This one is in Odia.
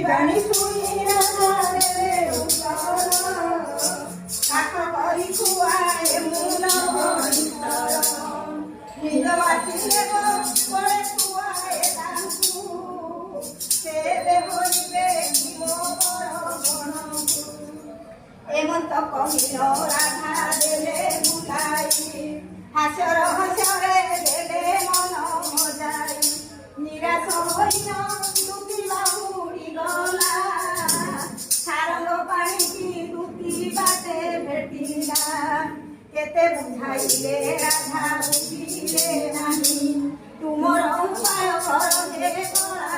ବାଣୀ ଶୁଣି ରାଧାରେ କାଠ କରି ଖୁଆଏ ମୂଳ ନିଜ ବାଟିରେ ବଳେ ଖୁଆଏ ତାଙ୍କୁ ସେ ବୋଲିବେ ମୋ ବଣକୁ ଏମନ୍ତ କହିଲ ରାଧା ଦେଲେ ବୁଲାଇ ହାସ୍ୟର ହାସ୍ୟରେ ଦେଲେ ମନ ମଜାଇ ନିରାଶ ହୋଇନ ଦୁଃଖିବା ଉଡ଼ିଗଲା ସାରଙ୍ଗ ପାଣିକି ଦୁଃଖି ବାଟେ ଭେଟିଲା କେତେ ବୁଝାଇଲେ ରାଧା ବୁଝିଲେ ନାହିଁ ତୁମର ଉପାୟ କର ହେ କଳା